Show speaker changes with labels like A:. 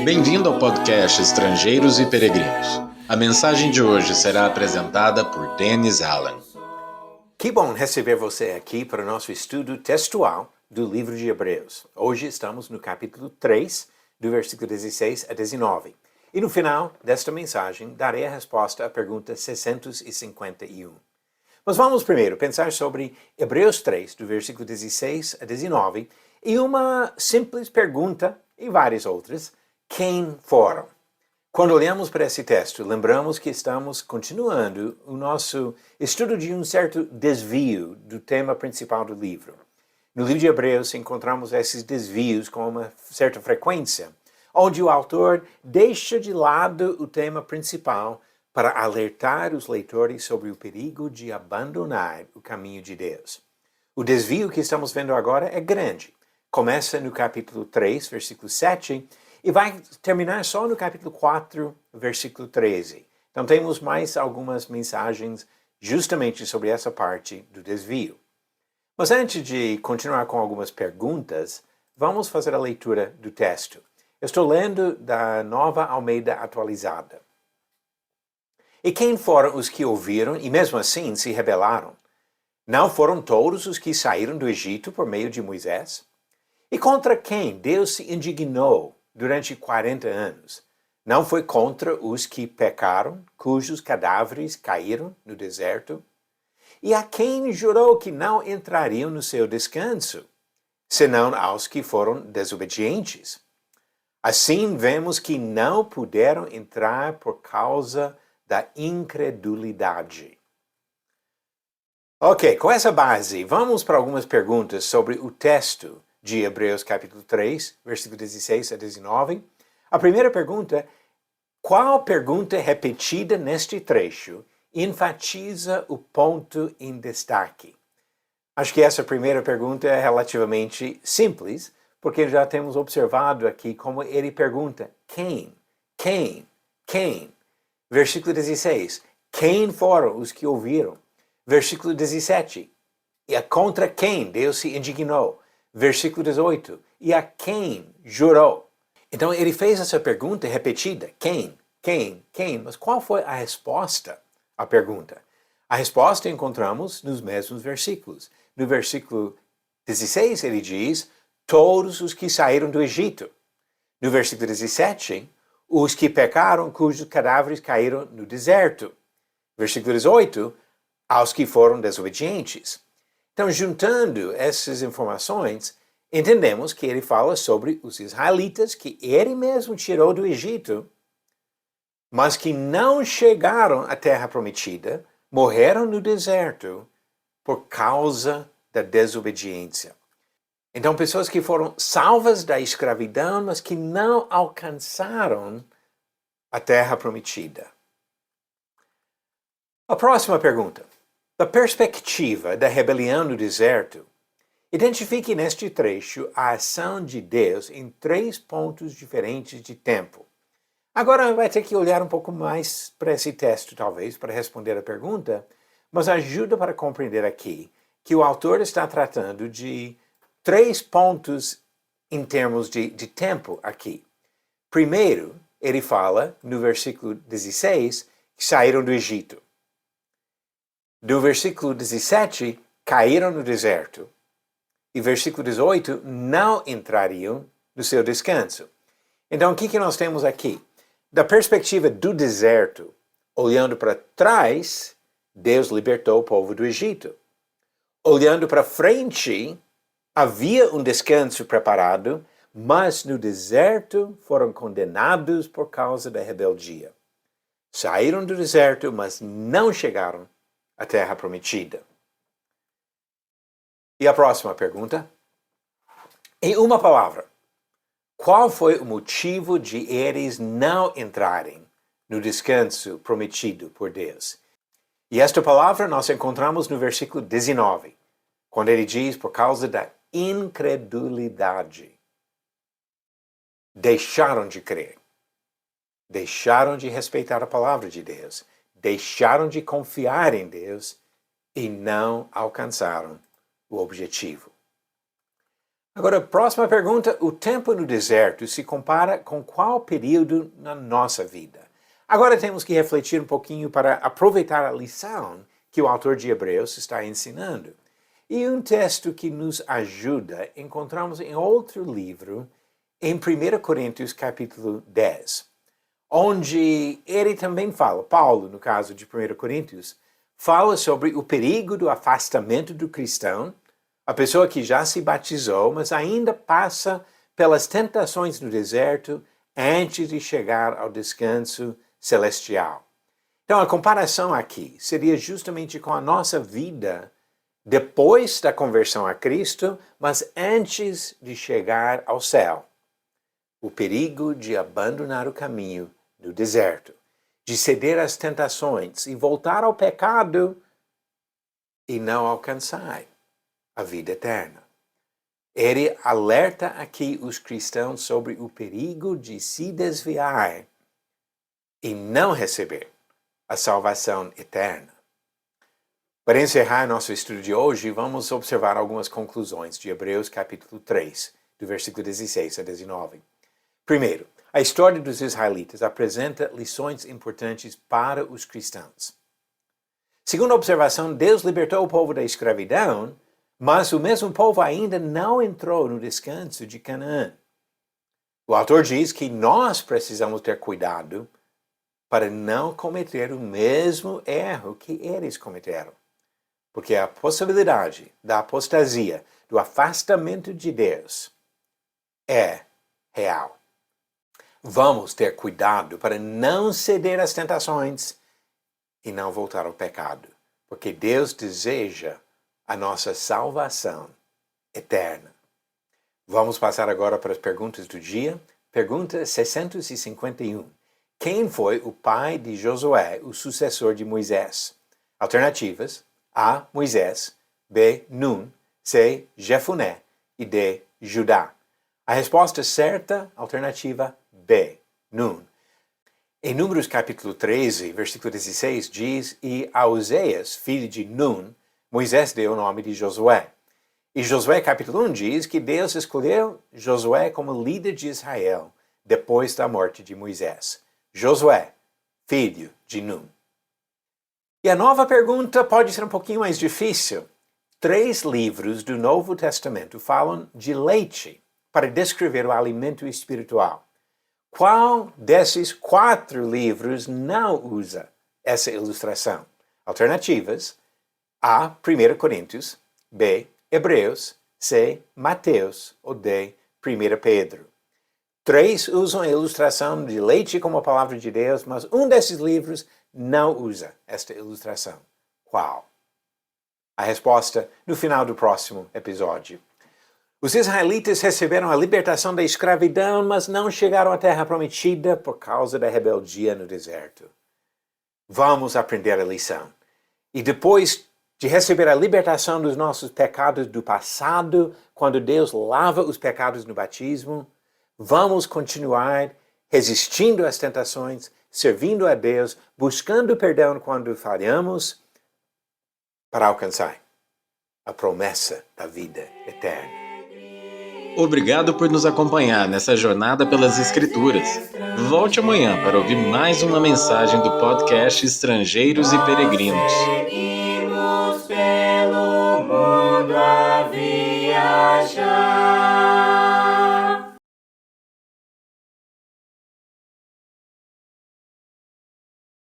A: Bem-vindo ao podcast Estrangeiros e Peregrinos. A mensagem de hoje será apresentada por Dennis Allen.
B: Que bom receber você aqui para o nosso estudo textual do livro de Hebreus. Hoje estamos no capítulo 3, do versículo 16 a 19. E no final desta mensagem, darei a resposta à pergunta 651. Mas vamos primeiro pensar sobre Hebreus 3, do versículo 16 a 19, e uma simples pergunta, e várias outras: quem foram? Quando olhamos para esse texto, lembramos que estamos continuando o nosso estudo de um certo desvio do tema principal do livro. No livro de Hebreus encontramos esses desvios com uma certa frequência, onde o autor deixa de lado o tema principal para alertar os leitores sobre o perigo de abandonar o caminho de Deus. O desvio que estamos vendo agora é grande. Começa no capítulo 3, versículo 7, e vai terminar só no capítulo 4, versículo 13. Então temos mais algumas mensagens justamente sobre essa parte do desvio. Mas antes de continuar com algumas perguntas, vamos fazer a leitura do texto. Eu estou lendo da Nova Almeida Atualizada. E quem foram os que ouviram e mesmo assim se rebelaram? Não foram todos os que saíram do Egito por meio de Moisés? E contra quem Deus se indignou durante 40 anos? Não foi contra os que pecaram, cujos cadáveres caíram no deserto? E a quem jurou que não entrariam no seu descanso, senão aos que foram desobedientes? Assim vemos que não puderam entrar por causa da incredulidade. Ok, com essa base, vamos para algumas perguntas sobre o texto de Hebreus capítulo 3, versículo 16 a 19. A primeira pergunta: qual pergunta repetida neste trecho enfatiza o ponto em destaque? Acho que essa primeira pergunta é relativamente simples, porque já temos observado aqui como ele pergunta: quem? Quem? Quem? Versículo 16: quem foram os que ouviram? Versículo 17: e contra quem Deus se indignou? Versículo 18: e a quem jurou? Então ele fez essa pergunta repetida: quem? Quem? Quem? Mas qual foi a resposta à pergunta? A resposta encontramos nos mesmos versículos. No versículo 16 ele diz: todos os que saíram do Egito. No versículo 17, os que pecaram, cujos cadáveres caíram no deserto. Versículo 18, aos que foram desobedientes. Então, juntando essas informações, entendemos que ele fala sobre os israelitas que ele mesmo tirou do Egito, mas que não chegaram à terra prometida, morreram no deserto por causa da desobediência. Então, pessoas que foram salvas da escravidão, mas que não alcançaram a terra prometida. A próxima pergunta: da perspectiva da rebelião no deserto, identifique neste trecho a ação de Deus em 3 pontos diferentes de tempo. Agora vai ter que olhar um pouco mais para esse texto, talvez, para responder a pergunta, mas ajuda para compreender aqui que o autor está tratando de 3 pontos em termos de tempo aqui. Primeiro, ele fala, no versículo 16, que saíram do Egito. Do versículo 17, caíram no deserto. E versículo 18, não entrariam no seu descanso. Então, o que nós temos aqui? Da perspectiva do deserto, olhando para trás, Deus libertou o povo do Egito. Olhando para frente, havia um descanso preparado, mas no deserto foram condenados por causa da rebeldia. Saíram do deserto, mas não chegaram à terra prometida. E a próxima pergunta? Em uma palavra, qual foi o motivo de eles não entrarem no descanso prometido por Deus? E esta palavra nós encontramos no versículo 19, quando ele diz: por causa da incredulidade. Deixaram de crer. Deixaram de respeitar a palavra de Deus. Deixaram de confiar em Deus e não alcançaram o objetivo. Agora, próxima pergunta. O tempo no deserto se compara com qual período na nossa vida? Agora temos que refletir um pouquinho para aproveitar a lição que o autor de Hebreus está ensinando. E um texto que nos ajuda encontramos em outro livro, em 1 Coríntios capítulo 10, onde ele também fala, Paulo, no caso de 1 Coríntios, fala sobre o perigo do afastamento do cristão, a pessoa que já se batizou, mas ainda passa pelas tentações no deserto antes de chegar ao descanso celestial. Então, a comparação aqui seria justamente com a nossa vida depois da conversão a Cristo, mas antes de chegar ao céu. O perigo de abandonar o caminho no deserto, de ceder às tentações e voltar ao pecado e não alcançar a vida eterna. Ele alerta aqui os cristãos sobre o perigo de se desviar e não receber a salvação eterna. Para encerrar nosso estudo de hoje, vamos observar algumas conclusões de Hebreus capítulo 3, do versículo 16 a 19. Primeiro, a história dos israelitas apresenta lições importantes para os cristãos. Segunda observação, Deus libertou o povo da escravidão, mas o mesmo povo ainda não entrou no descanso de Canaã. O autor diz que nós precisamos ter cuidado para não cometer o mesmo erro que eles cometeram. Porque a possibilidade da apostasia, do afastamento de Deus, é real. Vamos ter cuidado para não ceder às tentações e não voltar ao pecado, porque Deus deseja a nossa salvação eterna. Vamos passar agora para as perguntas do dia. Pergunta 651. Quem foi o pai de Josué, o sucessor de Moisés? Alternativas: A. Moisés, B. Nun, C. Jefuné e D. Judá. A resposta certa, alternativa B. Nun. Em Números capítulo 13, versículo 16, diz: E a Uzias, filho de Nun, Moisés deu o nome de Josué. E Josué capítulo 1 diz que Deus escolheu Josué como líder de Israel depois da morte de Moisés. Josué, filho de Nun. E a nova pergunta pode ser um pouquinho mais difícil. 3 livros do Novo Testamento falam de leite para descrever o alimento espiritual. Qual desses 4 livros não usa essa ilustração? Alternativas: A. 1 Coríntios, B. Hebreus, C. Mateus ou D. 1 Pedro. 3 usam a ilustração de leite como a palavra de Deus, mas um desses livros não usa esta ilustração. Qual? A resposta no final do próximo episódio. Os israelitas receberam a libertação da escravidão, mas não chegaram à terra prometida por causa da rebeldia no deserto. Vamos aprender a lição. E depois de receber a libertação dos nossos pecados do passado, quando Deus lava os pecados no batismo, vamos continuar resistindo às tentações, servindo a Deus, buscando perdão quando falhamos, para alcançar a promessa da vida eterna.
A: Obrigado por nos acompanhar nessa jornada pelas Escrituras. Volte amanhã para ouvir mais uma mensagem do podcast Estrangeiros e Peregrinos.
C: Seguimos pelo mundo a viajar.